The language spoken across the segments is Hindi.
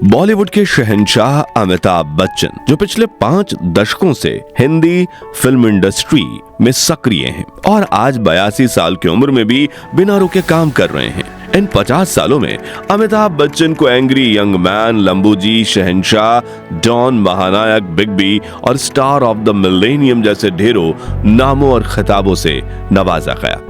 बॉलीवुड के शहंशाह अमिताभ बच्चन, जो पिछले 5 दशकों से हिंदी फिल्म इंडस्ट्री में सक्रिय हैं और आज 82 साल की उम्र में भी बिना रुके काम कर रहे हैं। इन 50 सालों में अमिताभ बच्चन को एंग्री यंग मैन, लंबूजी, शहंशाह, डॉन, महानायक, बिग बी और स्टार ऑफ द मिलेनियम जैसे ढेरों नामों और खिताबों से नवाजा गया।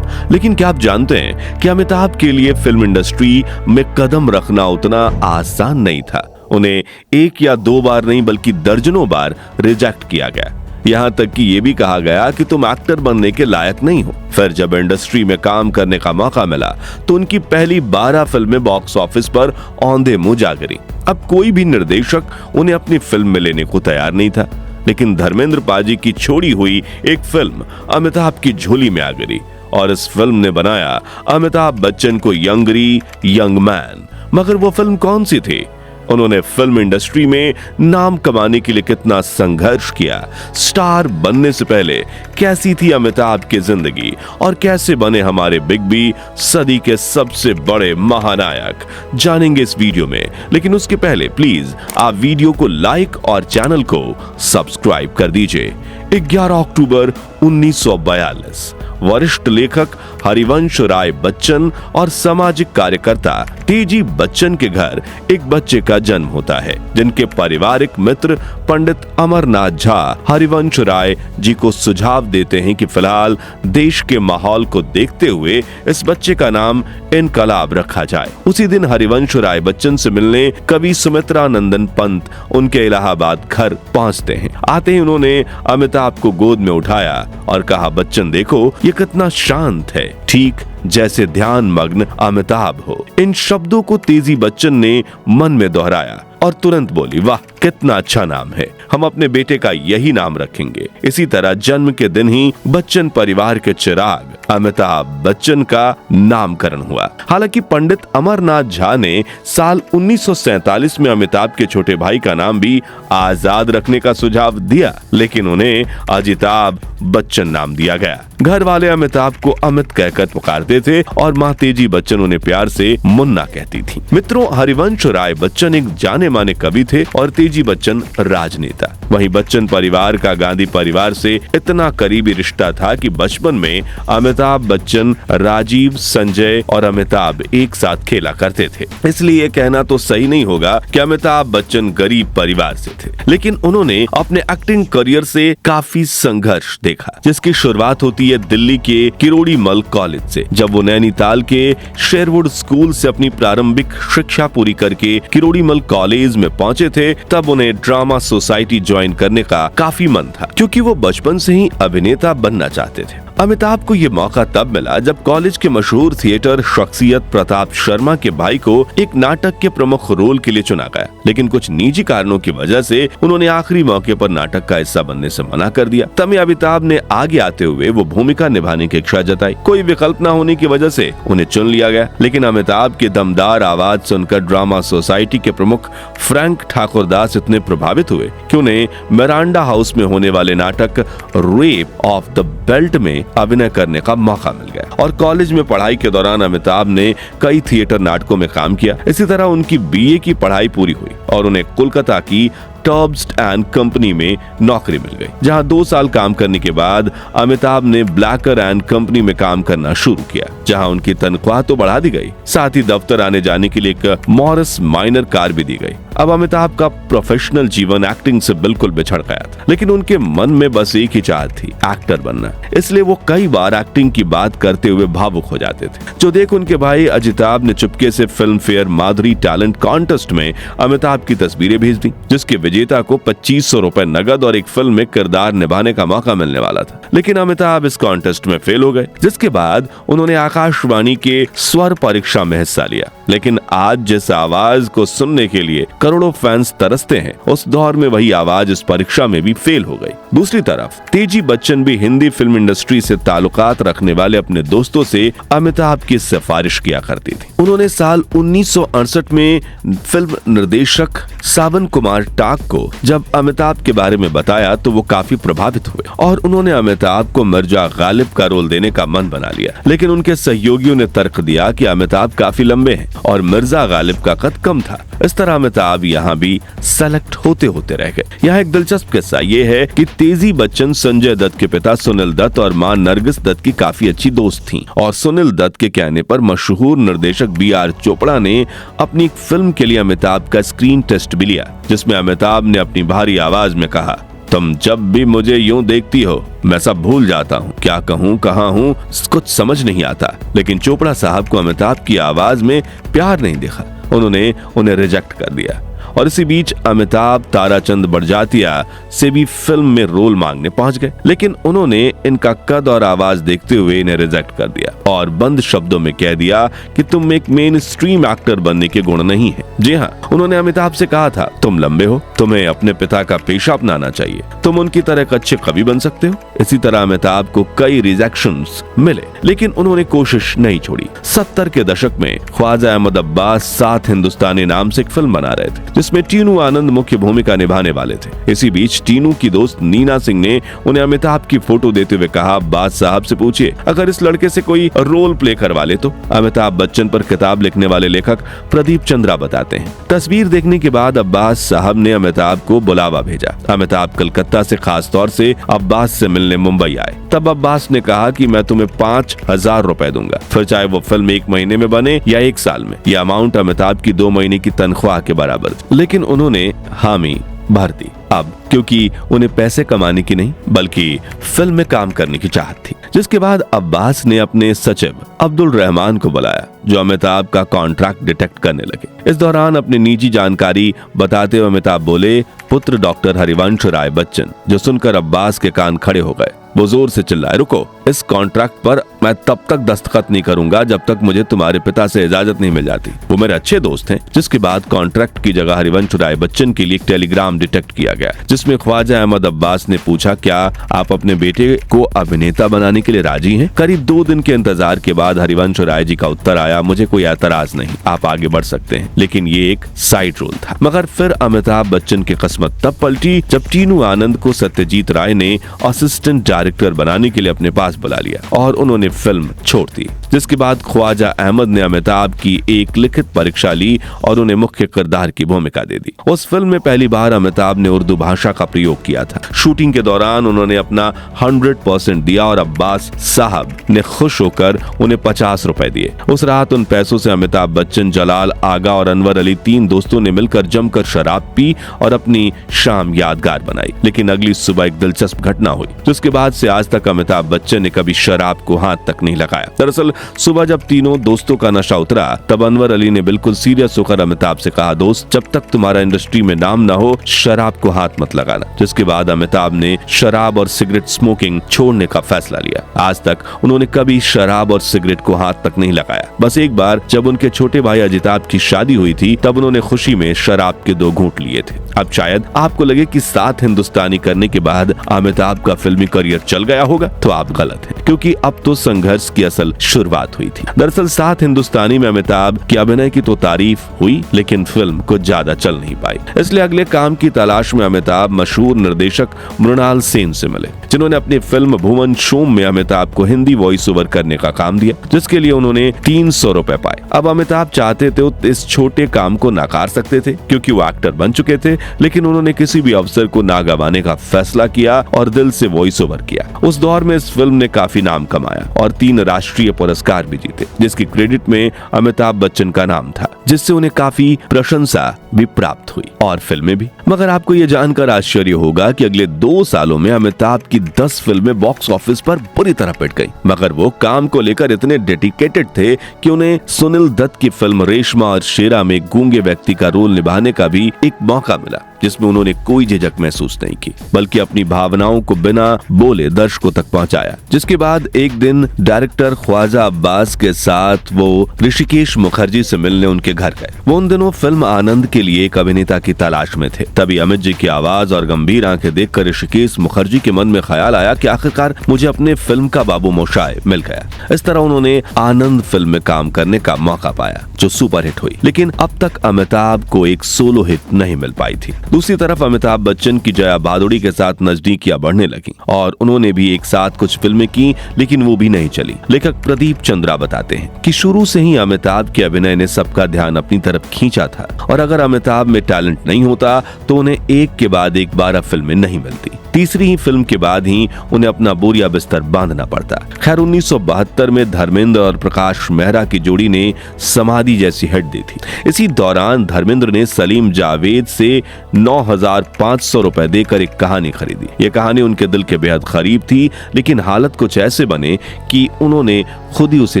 लेकिन क्या आप जानते हैं कि अमिताभ के लिए फिल्म इंडस्ट्री में कदम रखना उतना आसान नहीं था। उन्हें 1 या 2 बार नहीं बल्कि दर्जनों बार रिजेक्ट किया गया। यहाँ तक कि ये भी कहा गया कि तुम एक्टर बनने के लायक नहीं हो। फिर जब इंडस्ट्री में काम करने का मौका मिला तो उनकी पहली 12 फिल्में बॉक्स ऑफिस पर औंधे मुंह जा गिरी। अब कोई भी निर्देशक उन्हें अपनी फिल्म में लेने को तैयार नहीं था, लेकिन धर्मेंद्र पाजी की छोड़ी हुई एक फिल्म अमिताभ की झोली में आ गिरी और इस फिल्म ने बनाया अमिताभ बच्चन को यंगरी यंग मैन। मगर वो फिल्म कौन सी थी? उन्होंने फिल्म इंडस्ट्री में नाम कमाने के लिए कितना संघर्ष किया, स्टार बनने से पहले कैसी थी अमिताभ की जिंदगी और कैसे बने हमारे बिग बी, सदी के सबसे बड़े महानायक, जानेंगे इस वीडियो में। लेकिन उसके पहले प्लीज आप वीडियो को लाइक और चैनल को सब्सक्राइब कर दीजिए। 11 अक्टूबर 1942 वरिष्ठ लेखक हरिवंश राय बच्चन और सामाजिक कार्यकर्ता तेजी बच्चन के घर एक बच्चे का जन्म होता है, जिनके पारिवारिक मित्र पंडित अमरनाथ झा हरिवंश राय जी को सुझाव देते हैं कि फिलहाल देश के माहौल को देखते हुए इस बच्चे का नाम इनकलाब रखा जाए। उसी दिन हरिवंश राय बच्चन से मिलने कवि सुमित्रा नंदन पंत उनके इलाहाबाद घर पहुंचते हैं। आते ही उन्होंने अमिताभ को गोद में उठाया और कहा, बच्चन देखो ये कितना शांत है, ठीक जैसे ध्यान मग्न अमिताभ हो। इन शब्दों को तेजी बच्चन ने मन में दोहराया और तुरंत बोली, वाह कितना अच्छा नाम है, हम अपने बेटे का यही नाम रखेंगे। इसी तरह जन्म के दिन ही बच्चन परिवार के चिराग अमिताभ बच्चन का नामकरण हुआ। हालांकि पंडित अमरनाथ झा ने साल 1947 में अमिताभ के छोटे भाई का नाम भी आजाद रखने का सुझाव दिया, लेकिन उन्हें अजिताभ बच्चन नाम दिया गया। घर वाले अमिताभ को अमित कहकर पुकारते थे और माँ तेजी बच्चन उन्हें प्यार से मुन्ना कहती थी। मित्रों, हरिवंश राय बच्चन एक जाने माने कवि थे और तेजी बच्चन राजनेता। वहीं बच्चन परिवार का गांधी परिवार से इतना करीबी रिश्ता था कि बचपन में अमिताभ बच्चन, राजीव, संजय और अमिताभ एक साथ खेला करते थे। इसलिए कहना तो सही नहीं होगा कि अमिताभ बच्चन गरीब परिवार से थे, लेकिन उन्होंने अपने एक्टिंग करियर से काफी संघर्ष देखा, जिसकी शुरुआत होती है दिल्ली के किरोड़ी मल कॉलेज से। जब वो नैनीताल के शेरवुड स्कूल से अपनी प्रारंभिक शिक्षा पूरी करके किरोड़ी मल कॉलेज में पहुंचे थे, तब उन्हें ड्रामा सोसाइटी ज्वाइन करने का काफी मन था, क्योंकि वो बचपन से ही अभिनेता बनना चाहते थे। अमिताभ को ये मौका तब मिला जब कॉलेज के मशहूर थिएटर शख्सियत प्रताप शर्मा के भाई को एक नाटक के प्रमुख रोल के लिए चुना गया, लेकिन कुछ निजी कारणों की वजह से उन्होंने आखिरी मौके पर नाटक का हिस्सा बनने से मना कर दिया। तभी अमिताभ ने आगे आते हुए वो भूमिका निभाने की इच्छा जताई। कोई विकल्प न होने की वजह से उन्हें चुन लिया गया, लेकिन अमिताभ की दमदार आवाज सुनकर ड्रामा सोसाइटी के प्रमुख फ्रैंक ठाकुरदास इतने प्रभावित हुए कि उन्हें मिरांडा हाउस में होने वाले नाटक रेप ऑफ द बेल्ट में अभिनय करने का मौका मिल गया। और कॉलेज में पढ़ाई के दौरान अमिताभ ने कई थिएटर नाटकों में काम किया। इसी तरह उनकी बीए की पढ़ाई पूरी हुई और उन्हें कोलकाता की टर्ब्स्ट एंड कंपनी में नौकरी मिल गई, जहां 2 साल काम करने के बाद अमिताभ ने ब्लैकर एंड कंपनी में काम करना शुरू किया, जहां उनकी तनख्वाह तो बढ़ा दी गई, साथ ही दफ्तर आने जाने के लिए एक मॉरिस माइनर कार भी दी गई। अब अमिताभ का प्रोफेशनल जीवन एक्टिंग से बिल्कुल बिछड़ गया था, लेकिन उनके मन में बस एक ही चाहत थी, एक्टर बनना। इसलिए वो कई बार एक्टिंग की बात करते हुए भावुक हो जाते थे, जो देख उनके भाई अजिताभ ने चुपके से फिल्म फेयर माधुरी टैलेंट कॉन्टेस्ट में अमिताभ की तस्वीरें भेज दी, जिसके विजेता को 2500 रुपए नगद और एक फिल्म में किरदार निभाने का मौका मिलने वाला था। लेकिन अमिताभ इस कॉन्टेस्ट में फेल हो गए, जिसके बाद उन्होंने आकाशवाणी के स्वर परीक्षा में हिस्सा लिया। लेकिन आज जिस आवाज को सुनने के लिए करोड़ों फैंस तरसते हैं, उस दौर में वही आवाज इस परीक्षा में भी फेल हो गई। दूसरी तरफ तेजी बच्चन भी हिंदी फिल्म इंडस्ट्री से ताल्लुकात रखने वाले अपने दोस्तों से अमिताभ की सिफारिश किया करती थी। उन्होंने साल 1968 में फिल्म निर्देशक निर्देशक सावन कुमार टाक को जब अमिताभ के बारे में बताया तो वो काफी प्रभावित हुए और उन्होंने अमिताभ को मिर्जा गालिब का रोल देने का मन बना लिया। लेकिन उनके सहयोगियों ने तर्क दिया कि अमिताभ काफी लंबे हैं और मिर्जा गालिब का कद कम था। इस तरह अमिताभ यहाँ भी सेलेक्ट होते होते रह गए। यहाँ एक दिलचस्प किस्सा ये है कि तेजी बच्चन संजय दत्त के पिता सुनील दत्त और मां नरगिस दत्त की काफी अच्छी दोस्त थीं और सुनील दत्त के कहने पर मशहूर निर्देशक B.R. चोपड़ा ने अपनी फिल्म के लिए अमिताभ का स्क्रीन टेस्ट भी लिया, जिसमें अमिताभ ने अपनी भारी आवाज में कहा, तुम जब भी मुझे यूं देखती हो मैं सब भूल जाता हूँ, क्या कहूँ कहाँ हूँ कुछ समझ नहीं आता। लेकिन चोपड़ा साहब को अमिताभ की आवाज में प्यार नहीं दिखा, उन्होंने उन्हें रिजेक्ट कर दिया। और इसी बीच अमिताभ ताराचंद बड़जात्या से भी फिल्म में रोल मांगने पहुंच गए, लेकिन उन्होंने इनका कद और आवाज देखते हुए इन्हें रिजेक्ट कर दिया और बंद शब्दों में कह दिया कि तुम एक मेन स्ट्रीम एक्टर बनने के गुण नहीं है। जी हाँ, उन्होंने अमिताभ से कहा था, तुम लंबे हो, तुम्हें अपने पिता का पेशा अपनाना चाहिए, तुम उनकी तरह एक अच्छे कवि बन सकते हो। इसी तरह अमिताभ को कई रिजेक्शंस मिले, लेकिन उन्होंने कोशिश नहीं छोड़ी। 70 के दशक में ख्वाजा अहमद अब्बास 7 हिंदुस्तानी नाम से एक फिल्म बना रहे थे, जिसमें टीनू आनंद मुख्य भूमिका निभाने वाले थे। इसी बीच टीनू की दोस्त नीना सिंह ने उन्हें अमिताभ की फोटो देते हुए कहा, अब्बास साहब से पूछिए अगर इस लड़के से कोई रोल प्ले करवा ले तो। अमिताभ बच्चन पर किताब लिखने वाले लेखक प्रदीप चंद्रा बताते हैं, तस्वीर देखने के बाद अब्बास साहब ने अमिताभ को बुलावा भेजा। अमिताभ कलकत्ता से खास तौर से अब्बास से मिलने मुंबई आए। तब अब्बास ने कहा कि मैं तुम्हें 5,000 रुपए दूंगा, फिर चाहे वो फिल्म 1 महीने में बने या 1 साल में। यह अमाउंट अमिताभ की 2 महीने की तनख्वाह के बराबर थी, लेकिन उन्होंने हामी भर दी। अब क्योंकि उन्हें पैसे कमाने की नहीं बल्कि फिल्म में काम करने की चाहत थी, जिसके बाद अब्बास ने अपने सचिव अब्दुल रहमान को बुलाया, जो अमिताभ का कॉन्ट्रैक्ट डिटेक्ट करने लगे। इस दौरान अपनी निजी जानकारी बताते हुए अमिताभ बोले, पुत्र डॉक्टर हरिवंश राय बच्चन, जो सुनकर अब्बास के कान खड़े हो गए। वो जोर से चिल्लाए, रुको, इस कॉन्ट्रैक्ट पर मैं तब तक दस्तखत नहीं करूंगा जब तक मुझे तुम्हारे पिता से इजाजत नहीं मिल जाती, वो मेरे अच्छे दोस्त हैं। जिसके बाद कॉन्ट्रैक्ट की जगह हरिवंश राय बच्चन के लिए एक टेलीग्राम डिटेक्ट किया गया, जिसमें ख्वाजा अहमद अब्बास ने पूछा, क्या आप अपने बेटे को अभिनेता बनाने के लिए राजी हैं? करीब 2 दिन के इंतजार के बाद हरिवंश राय जी का उत्तर आया, मुझे कोई एतराज नहीं, आप आगे बढ़ सकते हैं। लेकिन ये एक साइड रोल था। मगर फिर अमिताभ बच्चन की किस्मत तब पलटी जब टीनू आनंद को सत्यजीत राय ने असिस्टेंट डायरेक्टर बनाने के लिए अपने पास बुला लिया और उन्होंने फिल्म छोड़ दी। जिसके बाद ख्वाजा अहमद ने अमिताभ की एक लिखित परीक्षा ली और उन्हें मुख्य किरदार की भूमिका दे दी। उस फिल्म में पहली बार अमिताभ ने उर्दू भाषा का प्रयोग किया था। शूटिंग के दौरान उन्होंने अपना 100% दिया और अब्बास साहब ने खुश होकर उन्हें 50 रुपए दिए। उस रात उन पैसों से अमिताभ बच्चन, जलाल आगा और अनवर अली 3 दोस्तों ने मिलकर जमकर शराब पी और अपनी शाम यादगार बनाई। लेकिन अगली सुबह एक दिलचस्प घटना हुई, जिसके बाद से आज तक अमिताभ बच्चन ने कभी शराब को हाथ तक नहीं लगाया। दरअसल सुबह जब तीनों दोस्तों का नशा उतरा, तब अनवर अली ने बिल्कुल सीरियस होकर अमिताभ से कहा, दोस्त, जब तक तुम्हारा इंडस्ट्री में नाम ना हो शराब को हाथ मत लगाना। जिसके बाद अमिताभ ने शराब और सिगरेट स्मोकिंग छोड़ने का फैसला लिया। आज तक उन्होंने कभी शराब और सिगरेट को हाथ तक नहीं लगाया। बस एक बार जब उनके छोटे भाई अजिताभ की शादी हुई थी, तब उन्होंने खुशी में शराब के 2 घूंट लिए थे। अब शायद आपको लगे कि 7 हिंदुस्तानी करने के बाद अमिताभ का फिल्मी करियर चल गया होगा, तो आप गलत हैं, क्योंकि अब तो संघर्ष की असल शुरुआत हुई थी। दरअसल 7 हिंदुस्तानी में अमिताभ की अभिनय की तो तारीफ हुई, लेकिन फिल्म कुछ ज्यादा चल नहीं पाई। इसलिए अगले काम की तलाश में अमिताभ मशहूर निर्देशक मृणाल सेन से मिले, जिन्होंने अपनी फिल्म भुवन शोम में अमिताभ को हिंदी वॉइस ओवर करने का काम दिया, जिसके लिए उन्होंने 300 रुपए पाए। अब अमिताभ चाहते थे तो इस छोटे काम को नकार सकते थे, क्योंकि वो एक्टर बन चुके थे, लेकिन उन्होंने किसी भी अवसर को ना गंवाने का फैसला किया और दिल से वॉइस ओवर किया। उस दौर में इस फिल्म ने काफी नाम कमाया और 3 राष्ट्रीय पुरस्कार भी जीते, जिसकी क्रेडिट में अमिताभ बच्चन का नाम था, जिससे उन्हें काफी प्रशंसा भी प्राप्त हुई और फिल्में भी। मगर आपको ये जानकर आश्चर्य होगा कि अगले 2 सालों में अमिताभ की 10 फिल्में बॉक्स ऑफिस पर बुरी तरह पिट गईं। मगर वो काम को लेकर इतने डेडिकेटेड थे कि उन्हें सुनील दत्त की फिल्म रेशमा और शेरा में गूंगे व्यक्ति का रोल निभाने का भी एक मौका मिला, जिसमें उन्होंने कोई झिझक महसूस नहीं की, बल्कि अपनी भावनाओं को बिना बोले दर्शकों तक पहुंचाया। जिसके बाद एक दिन डायरेक्टर ख्वाजा अब्बास के साथ वो ऋषिकेश मुखर्जी से मिलने उनके घर गए। वो उन दिनों फिल्म आनंद के लिए एक अभिनेता की तलाश में थे। तभी अमित जी की आवाज और गंभीर आंखें देखकर ऋषिकेश मुखर्जी के मन में ख्याल आया कि आखिरकार मुझे अपने फिल्म का बाबू मोशाय मिल गया। इस तरह उन्होंने आनंद फिल्म में काम करने का मौका पाया, जो सुपरहिट हुई। लेकिन अब तक अमिताभ को एक सोलो हिट नहीं मिल पाई थी। दूसरी तरफ अमिताभ बच्चन की जया भादुड़ी के साथ नजदीकियां बढ़ने लगी और उन्होंने भी एक साथ कुछ फिल्में की, लेकिन वो भी नहीं चली। लेखक प्रदीप चंद्रा बताते हैं कि शुरू से ही अमिताभ के अभिनय ने सबका ध्यान अपनी तरफ खींचा था और अगर अमिताभ में टैलेंट नहीं होता तो उन्हें एक के बाद एक 12 फिल्में नहीं मिलती। तीसरी ही फिल्म के बाद ही उन्हें अपना बोरिया बिस्तर बांधना पड़ता। खैर 1972 में धर्मेंद्र और प्रकाश मेहरा की जोड़ी ने समाधि जैसी हिट दी थी। इसी दौरान धर्मेंद्र ने सलीम जावेद से 9,500 रुपए देकर एक कहानी खरीदी। ये कहानी उनके दिल के बेहद करीब थी, लेकिन हालत कुछ ऐसे बने कि उन्होंने खुद ही उसे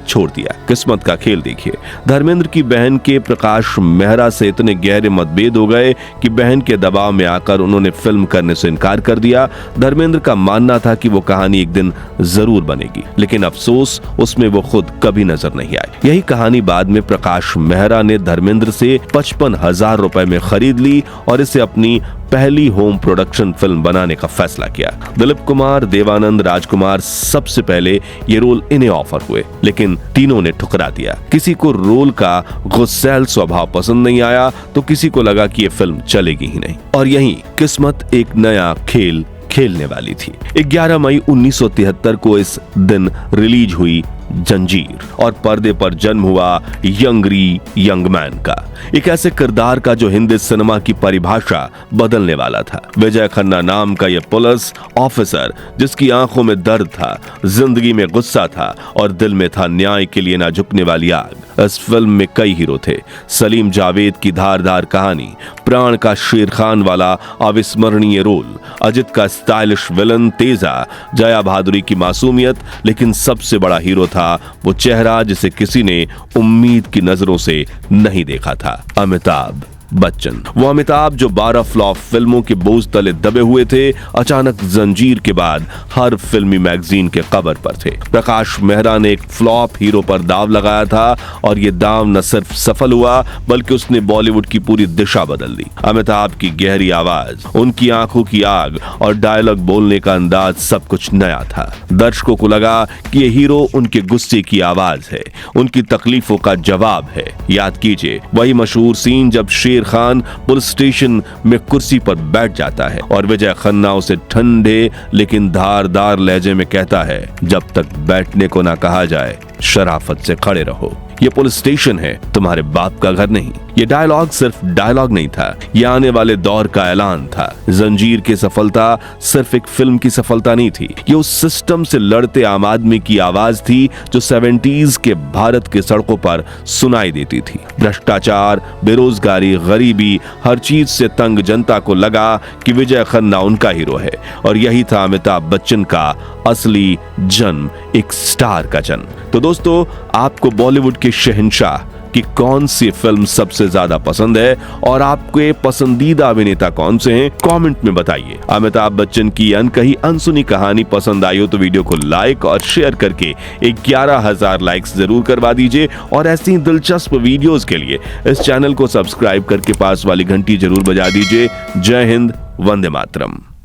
छोड़ दिया। किस्मत का खेल देखिए, धर्मेंद्र की बहन के प्रकाश मेहरा से इतने गहरे मतभेद हो गए कि बहन के दबाव में आकर उन्होंने फिल्म करने से इनकार कर दिया। धर्मेंद्र का मानना था कि वो कहानी एक दिन जरूर बनेगी, लेकिन अफसोस उसमें वो खुद कभी नजर नहीं आई। यही कहानी बाद में प्रकाश मेहरा ने धर्मेंद्र से 55,000 रुपए में खरीद ली और इसे अपनी पहली होम प्रोडक्शन फिल्म बनाने का फैसला किया। दिलीप कुमार, देवानंद, राजकुमार सबसे पहले ये रोल इन्हें ऑफर हुए, लेकिन तीनों ने ठुकरा दिया। किसी को रोल का गुस्सैल स्वभाव पसंद नहीं आया तो किसी को लगा कि ये फिल्म चलेगी ही नहीं। और यहीं किस्मत एक नया खेल खेलने वाली थी। 11 मई 1973 को इस दिन रिलीज हुई जंजीर और पर्दे पर जन्म हुआ यंग मैन का, एक ऐसे किरदार का जो हिंदी सिनेमा की परिभाषा बदलने वाला था। विजय खन्ना नाम का यह पुलिस ऑफिसर जिसकी आंखों में दर्द था, जिंदगी में गुस्सा था और दिल में था न्याय के लिए ना झुकने वाली आग। इस फिल्म में कई हीरो थे। सलीम जावेद की धारदार कहानी, प्राण का शेर खान वाला अविस्मरणीय रोल, अजित का स्टाइलिश विलन तेजा, जया भादुड़ी की मासूमियत, लेकिन सबसे बड़ा हीरो था वो चेहरा जिसे किसी ने उम्मीद की नजरों से नहीं देखा था, अमिताभ बच्चन। वो अमिताभ जो 12 फ्लॉप फिल्मों के बोझ तले दबे हुए थे, अचानक जंजीर के बाद हर फिल्मी मैगजीन के कवर पर थे। प्रकाश मेहरा ने एक फ्लॉप हीरो पर दाव लगाया था और ये दाव न सिर्फ सफल हुआ बल्कि उसने बॉलीवुड की पूरी दिशा बदल दी। अमिताभ की गहरी आवाज, उनकी आंखों की आग और डायलॉग बोलने का अंदाज सब कुछ नया था। दर्शकों को लगा कि ये हीरो उनके गुस्से की आवाज है, उनकी तकलीफों का जवाब है। याद कीजिए वही मशहूर सीन जब शेर खान पुलिस स्टेशन में कुर्सी पर बैठ जाता है और विजय खन्ना उसे ठंडे लेकिन धारदार लहजे में कहता है, जब तक बैठने को ना कहा जाए शराफत से खड़े रहो। ये पुलिस स्टेशन है, तुम्हारे बाप का घर नहीं। ये डायलॉग सिर्फ डायलॉग नहीं था, ये आने वाले दौर का ऐलान था। जंजीर की सफलता सिर्फ एक फिल्म की सफलता नहीं थी, ये उस सिस्टम से लड़ते आम आदमी की आवाज थी जो 70s के भारत के सड़कों पर सुनाई देती थी। भ्रष्टाचार, बेरोजगारी, गरीबी, हर चीज से तंग जनता को लगा कि विजय खन्ना उनका हीरो है और यही था अमिताभ बच्चन का असली जन्म, एक स्टार का जन्म। तो दोस्तों, आपको बॉलीवुड के शहंशाह कि कौन सी फिल्म सबसे ज्यादा पसंद है और आपके पसंदीदा अभिनेता कौन से हैं, कमेंट में बताइए। अमिताभ बच्चन की अनकही अनसुनी कहानी पसंद आई हो तो वीडियो को लाइक और शेयर करके 11,000 लाइक्स जरूर करवा दीजिए और ऐसी ही दिलचस्प वीडियोस के लिए इस चैनल को सब्सक्राइब करके पास वाली घंटी जरूर बजा दीजिए। जय हिंद, वंदे मातरम।